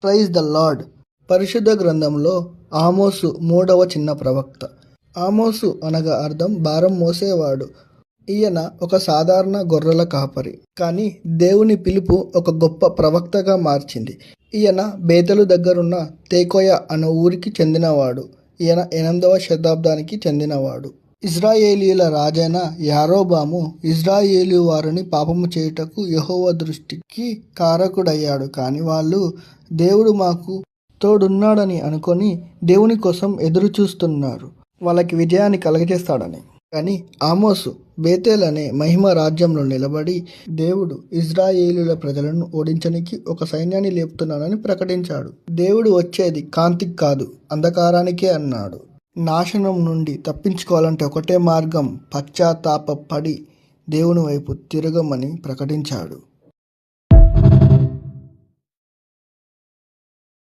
Praise the lord. పరిశుద్ధ గ్రంథంలో ఆమోసు 3వ చిన్న ప్రవక్త. ఆమోసు అనగా అర్థం భారం మోసేవాడు. ఈయన ఒక సాధారణ గొర్రెల కాపరి, కానీ దేవుని పిలుపు ఒక గొప్ప ప్రవక్తగా మార్చింది. ఈయన బేతెలు దగ్గరున్న తేకోయ అనే ఊరికి చెందినవాడు. ఈయన 8వ శతాబ్దానికి చెందినవాడు. ఇజ్రాయేలీల రాజైన యారోబాము ఇజ్రాయేలు వారిని పాపము చేయుటకు యెహోవా దృష్టికి కారకుడయ్యాడు. కానీ వాళ్ళు దేవుడు మాకు తోడున్నాడని అనుకొని దేవుని కోసం ఎదురు చూస్తున్నారు, వాళ్ళకి విజయాన్ని కలగజేస్తాడని. కానీ ఆమోసు బేతేల్ అనే మహిమ రాజ్యంలో నిలబడి దేవుడు ఇజ్రాయేలీల ప్రజలను ఓడించడానికి ఒక సైన్యాన్ని లేపుతున్నానని ప్రకటించాడు. దేవుడు వచ్చేది కాంతికి కాదు, అంధకారానికే అన్నాడు. నాశనం నుండి తప్పించుకోవాలంటే ఒకటే మార్గం, పశ్చాత్తాపపడి దేవుని వైపు తిరగమని ప్రకటించాడు.